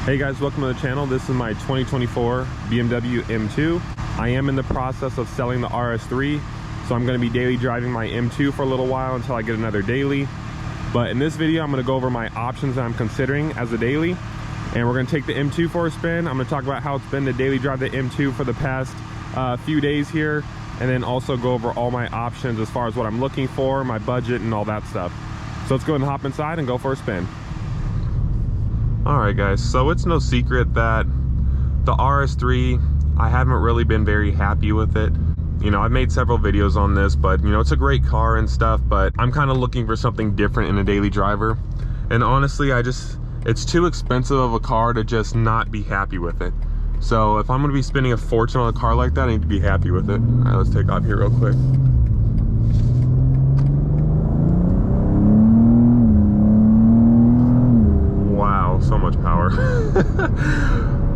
Hey guys, welcome to the channel. This is my 2024 BMW M2. I am in the process of selling the RS3, so I'm going to be daily driving my M2 for a little while until I get another daily. But in this video, I'm going to go over my options that I'm considering as a daily, and we're going to take the M2 for a spin. I'm going to talk about how it's been to daily drive the M2 for the past few days here, and then also go over all my options as far as what I'm looking for, my budget, and all that stuff. So let's go ahead and hop inside and go for a spin. Alright guys, so it's no secret that the RS3, I haven't really been very happy with it. You know, I've made several videos on this, but you know, it's a great car and stuff, but I'm kind of looking for something different in a daily driver. And honestly, it's too expensive of a car to just not be happy with it. So if I'm going to be spending a fortune on a car like that, I need to be happy with it. Alright, let's take off here real quick. So much power.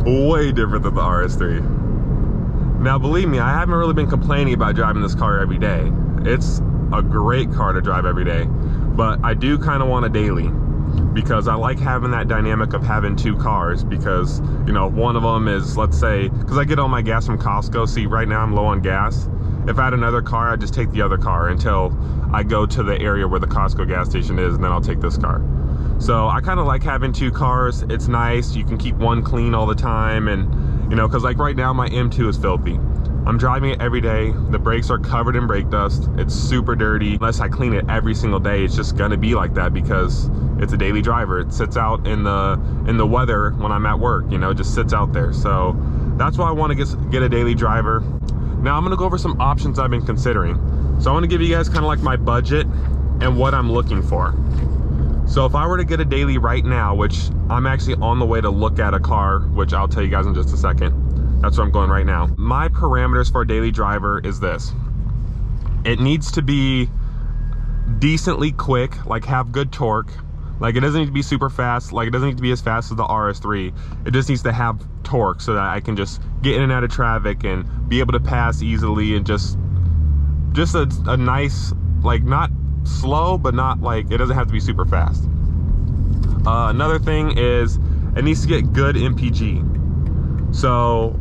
Way different than the RS3. Now believe me, I haven't really been complaining about driving this car every day. It's a great car to drive every day, but I do kind of want a daily because I like having that dynamic of having two cars, because you know, one of them is, let's say, because I get all my gas from Costco. See, right now I'm low on gas. If I had another car, I'd just take the other car until I go to the area where the Costco gas station is, and then I'll take this car. So I kind of like having two cars. It's nice. You can keep one clean all the time, and you know, because like right now my M2 is filthy. I'm driving it every day. The brakes are covered in brake dust. It's super dirty. Unless I clean it every single day, it's just gonna be like that because it's a daily driver. It sits out in the weather when I'm at work. You know, it just sits out there. So that's why I want to get a daily driver. Now I'm gonna go over some options I've been considering. So I want to give you guys kind of like my budget and what I'm looking for. So if I were to get a daily right now, which I'm actually on the way to look at a car, which I'll tell you guys in just a second. That's where I'm going right now. My parameters for a daily driver is this. It needs to be decently quick, like have good torque. Like it doesn't need to be super fast. Like it doesn't need to be as fast as the RS3. It just needs to have torque so that I can just get in and out of traffic and be able to pass easily, and just a nice, like not slow, but not like, it doesn't have to be super fast. Another thing is it needs to get good MPG. So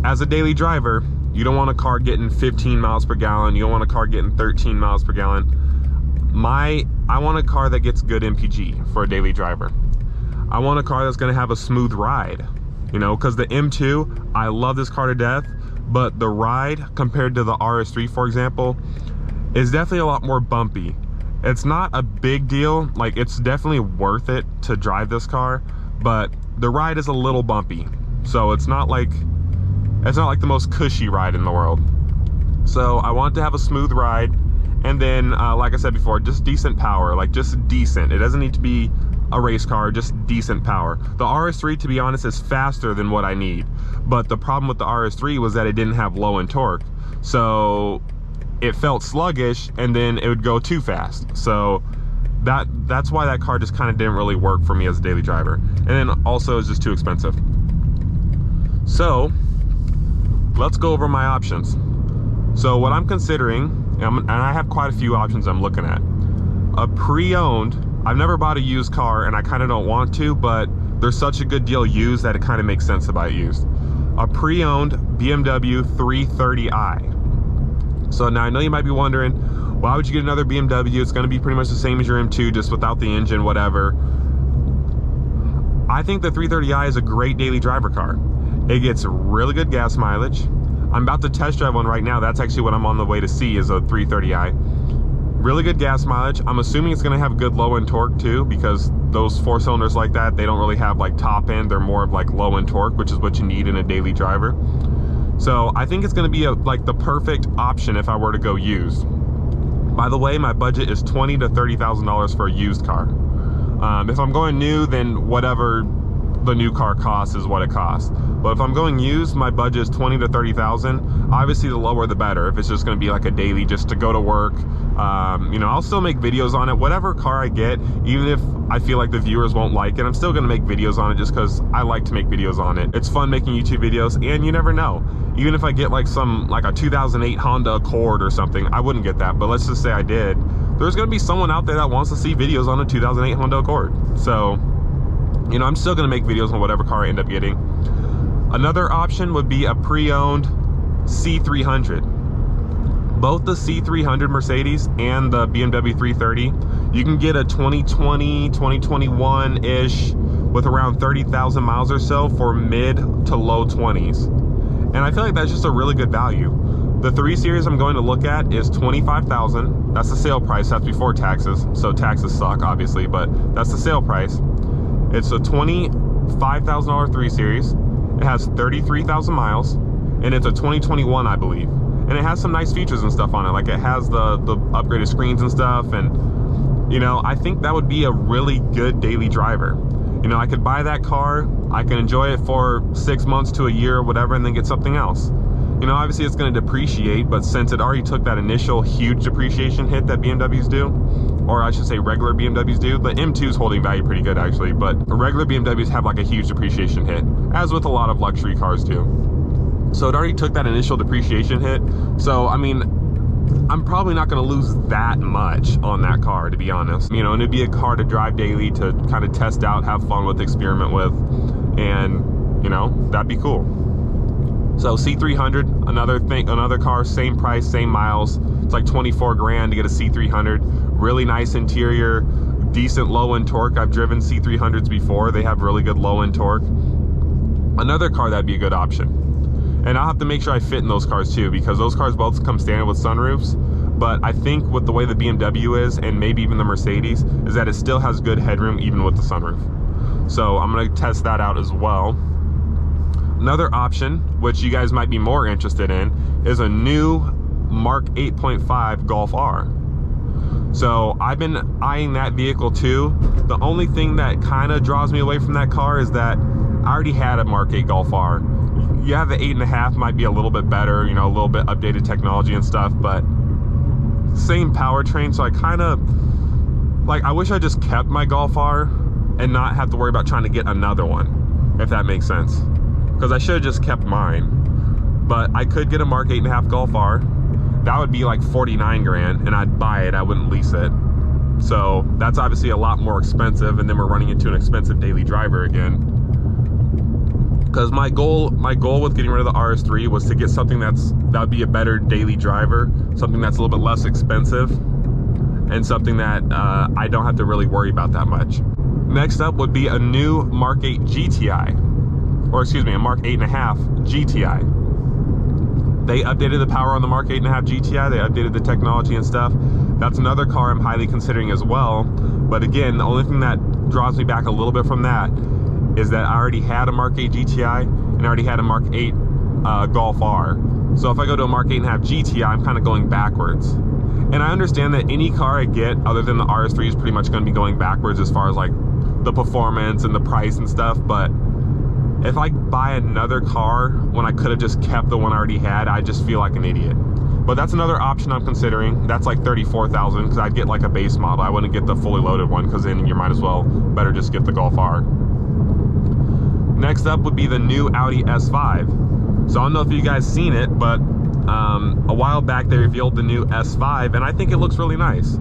as a daily driver, you don't want a car getting 15 miles per gallon. You don't want a car getting 13 miles per gallon. I want a car that gets good MPG for a daily driver. I want a car that's going to have a smooth ride, you know, because the M2, I love this car to death, but the ride compared to the RS3, for example, is definitely a lot more bumpy. It's not a big deal, like it's definitely worth it to drive this car, but the ride is a little bumpy. So it's not like the most cushy ride in the world. So I want to have a smooth ride, and then like I said before, just decent power, like just decent. It doesn't need to be a race car, just decent power. The RS3, to be honest, is faster than what I need, but the problem with the RS3 was that it didn't have low end torque. So it felt sluggish, and then it would go too fast. So that's why that car just kind of didn't really work for me as a daily driver. And then also it's just too expensive. So let's go over my options. So what I'm considering, and I have quite a few options I'm looking at. A pre-owned, I've never bought a used car, and I kind of don't want to, but there's such a good deal used that it kind of makes sense to buy it used. A pre-owned BMW 330i. So now I know you might be wondering, why would you get another BMW? It's going to be pretty much the same as your M2, just without the engine, whatever. I think the 330i is a great daily driver car. It gets really good gas mileage. I'm about to test drive one right now. That's actually what I'm on the way to see, is a 330i. Really good gas mileage. I'm assuming it's going to have good low end torque too, because those four cylinders like that, they don't really have like top end. They're more of like low end torque, which is what you need in a daily driver. So I think it's going to be like the perfect option if I were to go used. By the way, my budget is $20,000 to $30,000 for a used car. If I'm going new, then whatever the new car costs is what it costs. But if I'm going used, my budget is $20,000 to $30,000. Obviously, the lower the better. If it's just going to be like a daily, just to go to work, you know, I'll still make videos on it. Whatever car I get, even if I feel like the viewers won't like it, I'm still going to make videos on it just because I like to make videos on it. It's fun making YouTube videos, and you never know. Even if I get like a 2008 Honda Accord or something, I wouldn't get that, but let's just say I did. There's going to be someone out there that wants to see videos on a 2008 Honda Accord. So you know, I'm still gonna make videos on whatever car I end up getting. Another option would be a pre-owned C300. Both the C300 Mercedes and the BMW 330, you can get a 2020, 2021-ish with around 30,000 miles or so for mid to low 20s. And I feel like that's just a really good value. The 3 Series I'm going to look at is $25,000. That's the sale price. That's before taxes. So taxes suck, obviously, but that's the sale price. It's a $25,000 3 Series. It has 33,000 miles, and it's a 2021, I believe. And it has some nice features and stuff on it. Like, it has the upgraded screens and stuff. And, you know, I think that would be a really good daily driver. You know, I could buy that car, I can enjoy it for 6 months to a year or whatever, and then get something else. You know, obviously it's going to depreciate, but since it already took that initial huge depreciation hit that BMWs do, or I should say regular BMWs do, the M2 is holding value pretty good actually, but regular BMWs have like a huge depreciation hit, as with a lot of luxury cars do. So it already took that initial depreciation hit. So, I mean, I'm probably not going to lose that much on that car, to be honest. You know, and it'd be a car to drive daily, to kind of test out, have fun with, experiment with, and, you know, that'd be cool. So C300, another car, same price, same miles. It's like 24 grand to get a C300. Really nice interior, decent low-end torque. I've driven C300s before. They have really good low-end torque. Another car that'd be a good option. And I'll have to make sure I fit in those cars too, because those cars both come standard with sunroofs. But I think with the way the BMW is, and maybe even the Mercedes, is that it still has good headroom even with the sunroof. So I'm gonna test that out as well. Another option, which you guys might be more interested in, is a new Mark 8.5 Golf R. So I've been eyeing that vehicle too. The only thing that kind of draws me away from that car is that I already had a Mark 8 Golf R. Yeah, the 8.5 might be a little bit better, you know, a little bit updated technology and stuff, but same powertrain. So I kind of, like, I wish I just kept my Golf R and not have to worry about trying to get another one, if that makes sense. Because I should have just kept mine. But I could get a Mark 8.5 Golf R. That would be like 49 grand, and I'd buy it, I wouldn't lease it. So that's obviously a lot more expensive, and then we're running into an expensive daily driver again. Because my goal with getting rid of the RS3 was to get something that would be a better daily driver, something that's a little bit less expensive, and something that I don't have to really worry about that much. Next up would be a new Mark 8 GTI, or excuse me, a Mark 8.5 GTI. They updated the power on the Mark 8.5 GTI, they updated the technology and stuff. That's another car I'm highly considering as well. But again, the only thing that draws me back a little bit from that is that I already had a Mark 8 GTI and I already had a Mark 8 Golf R. So if I go to a Mark 8.5 GTI, I'm kind of going backwards. And I understand that any car I get other than the RS3 is pretty much going to be going backwards as far as like the performance and the price and stuff. But if I buy another car when I could have just kept the one I already had, I just feel like an idiot. But that's another option I'm considering. That's like $34,000 because I'd get like a base model. I wouldn't get the fully loaded one because then you might as well better just get the Golf R. Next up would be the new Audi S5. So I don't know if you guys seen it, but a while back they revealed the new S5 and I think it looks really nice.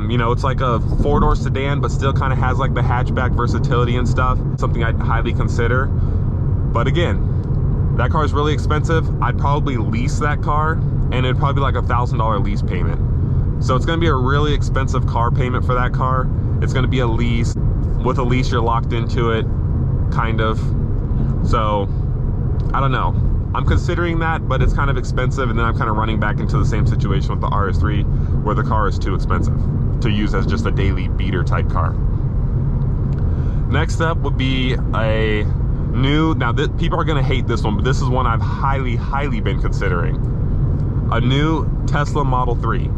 You know, it's like a 4-door sedan, but still kind of has like the hatchback versatility and stuff. Something I'd highly consider. But again, that car is really expensive. I'd probably lease that car, and it'd probably be like $1,000 lease payment. So it's going to be a really expensive car payment for that car. It's going to be a lease. With a lease, you're locked into it, kind of. So I don't know. I'm considering that, but it's kind of expensive, and then I'm kind of running back into the same situation with the RS3, where the car is too expensive to use as just a daily beater type car. Next up would be a new, now people are going to hate this one, but this is one I've highly been considering. A new Tesla Model 3.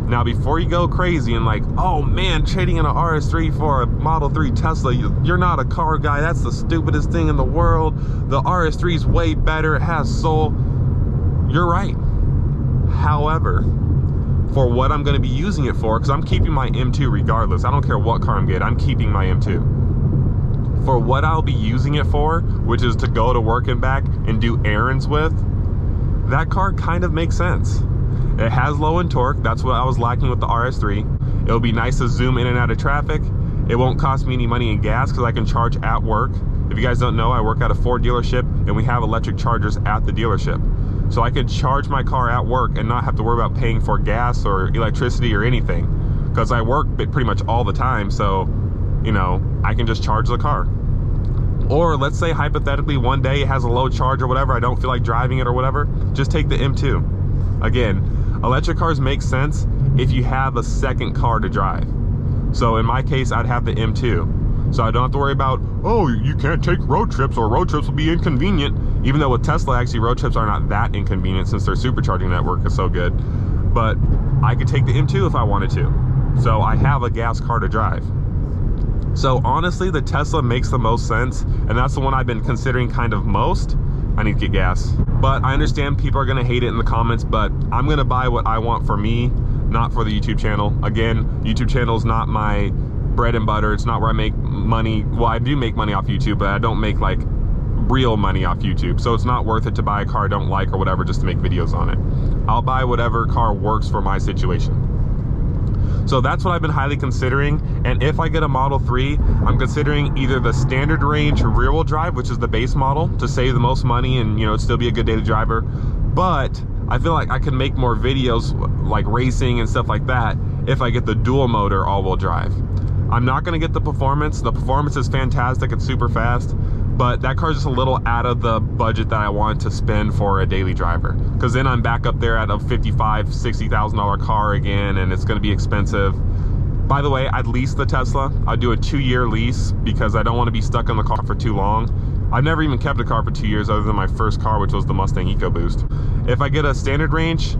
Now, before you go crazy and like, oh man, trading in an RS3 for a Model 3 Tesla, you're not a car guy, that's the stupidest thing in the world. The RS3 is way better, it has soul. You're right. However, for what I'm going to be using it for, because I'm keeping my M2 regardless. I don't care what car I'm getting, I'm keeping my M2. For what I'll be using it for, which is to go to work and back and do errands with, that car kind of makes sense. It has low end torque. That's what I was lacking with the RS3. It'll be nice to zoom in and out of traffic, It won't cost me any money in gas because I can charge at work. If you guys don't know, I work at a Ford dealership and we have electric chargers at the dealership. So I can charge my car at work and not have to worry about paying for gas or electricity or anything, because I work pretty much all the time. So, you know, I can just charge the car. Or let's say hypothetically one day it has a low charge or whatever, I don't feel like driving it or whatever, just take the M2. Again, electric cars make sense if you have a second car to drive. So in my case, I'd have the M2. So I don't have to worry about, oh, you can't take road trips or road trips will be inconvenient. Even though with Tesla, actually road trips are not that inconvenient since their supercharging network is so good. But I could take the M2 if I wanted to. So I have a gas car to drive. So honestly, the Tesla makes the most sense, and that's the one I've been considering kind of most. I need to get gas. But I understand people are gonna hate it in the comments, but I'm gonna buy what I want for me, not for the YouTube channel. Again, YouTube channel is not my bread and butter. It's not where I make money. Well, I do make money off YouTube, but I don't make like real money off YouTube. So it's not worth it to buy a car I don't like or whatever just to make videos on it. I'll buy whatever car works for my situation. So that's what I've been highly considering. And if I get a Model 3, I'm considering either the standard range rear wheel drive, which is the base model, to save the most money and, you know, still be a good daily driver. But I feel like I can make more videos like racing and stuff like that if I get the dual motor all wheel drive. I'm not gonna get the performance. The performance is fantastic, it's super fast, but that car's just a little out of the budget that I want to spend for a daily driver. Because then I'm back up there at a $55,000, $60,000 car again, and it's gonna be expensive. By the way, I'd lease the Tesla. I'd do a 2-year lease because I don't wanna be stuck in the car for too long. I've never even kept a car for 2 years other than my first car, which was the Mustang EcoBoost. If I get a standard range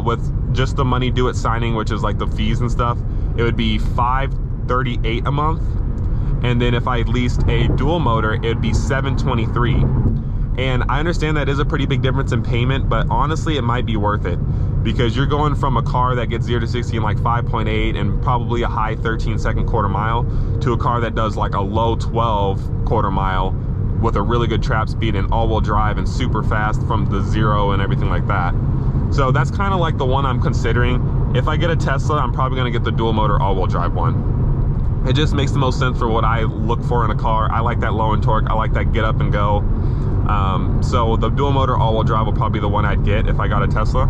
with just the money due at signing, which is like the fees and stuff, it would be $538 a month. And then if I leased a dual motor, it'd be $723. And I understand that is a pretty big difference in payment, but honestly, it might be worth it because you're going from a car that gets 0 to 60 in like 5.8 and probably a high 13-second quarter mile to a car that does like a low 12 quarter mile with a really good trap speed and all-wheel drive and super fast from the 0 and everything like that. So that's kind of like the one I'm considering. If I get a Tesla, I'm probably gonna get the dual motor all-wheel drive one. It just makes the most sense for what I look for in a car. I like that low end torque. I like that get up and go. So the dual motor all-wheel drive will probably be the one I'd get if I got a Tesla.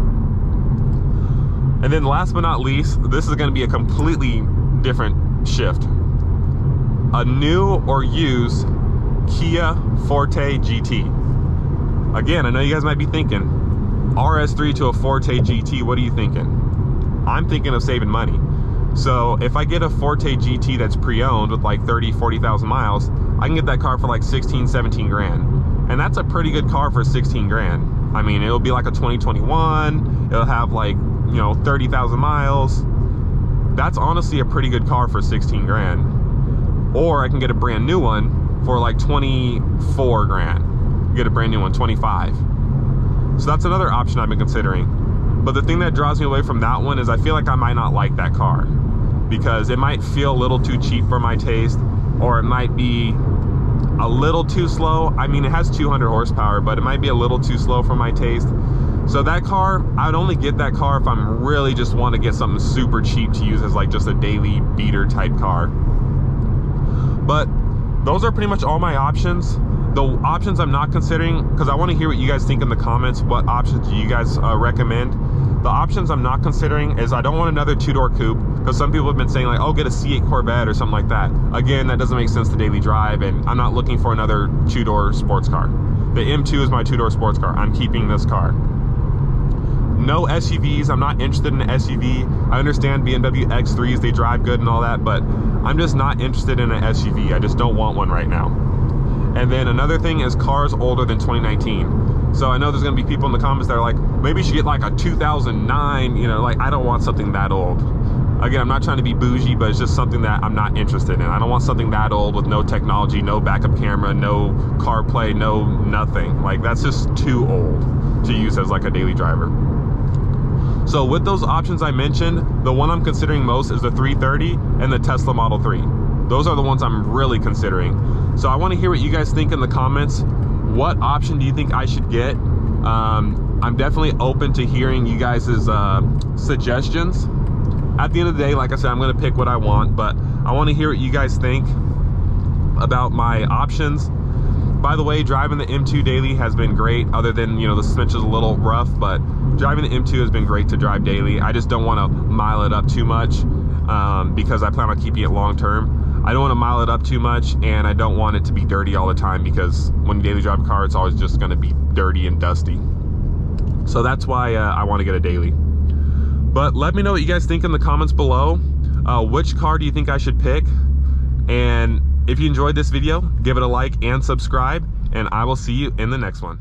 And then last but not least, this is gonna be a completely different shift. A new or used Kia Forte GT. Again, I know you guys might be thinking, RS3 to a Forte GT, what are you thinking? I'm thinking of saving money. So if I get a Forte GT that's pre-owned with like 30, 40,000 miles, I can get that car for like 16, 17 grand. And that's a pretty good car for 16 grand. I mean, it'll be like a 2021, it'll have like, you know, 30,000 miles. That's honestly a pretty good car for 16 grand. Or I can get a brand new one for like 24 grand. Get a brand new one, 25. So that's another option I've been considering. But the thing that draws me away from that one is I feel like I might not like that car because it might feel a little too cheap for my taste, or it might be a little too slow. I mean, it has 200 horsepower, but it might be a little too slow for my taste. So that car, I'd only get that car if I'm really just want to get something super cheap to use as like just a daily beater type car. But those are pretty much all my options. The options I'm not considering, because I want to hear what you guys think in the comments. What options do you guys recommend? The options I'm not considering is I don't want another 2-door coupe, because some people have been saying like, oh, get a C8 Corvette or something like that. Again, that doesn't make sense to daily drive, and I'm not looking for another 2-door sports car. The M2 is my 2-door sports car. I'm keeping this car. No SUVs. I'm not interested in an SUV. I understand BMW X3s, they drive good and all that, but I'm just not interested in an SUV. I just don't want one right now. And then another thing is cars older than 2019. So I know there's gonna be people in the comments that are like, maybe you should get like a 2009, you know, like I don't want something that old. Again, I'm not trying to be bougie, but it's just something that I'm not interested in. I don't want something that old with no technology, no backup camera, no CarPlay, no nothing. Like that's just too old to use as like a daily driver. So with those options I mentioned, the one I'm considering most is the 330 and the Tesla Model 3. Those are the ones I'm really considering. So I want to hear what you guys think in the comments. What option do you think I should get? I'm definitely open to hearing you guys' suggestions. at the end of the day, like I said, I'm going to pick what I want, but I want to hear what you guys think about my options. By the way, driving the M2 daily has been great, other than, you know, the suspension is a little rough, but driving the M2 has been great to drive daily. I just don't want to mile it up too much because I plan on keeping it long term. I don't want to mile it up too much, and I don't want it to be dirty all the time, because when you daily drive a car, it's always just going to be dirty and dusty. So that's why I want to get a daily. But let me know what you guys think in the comments below. Which car do you think I should pick? And if you enjoyed this video, give it a like and subscribe, and I will see you in the next one.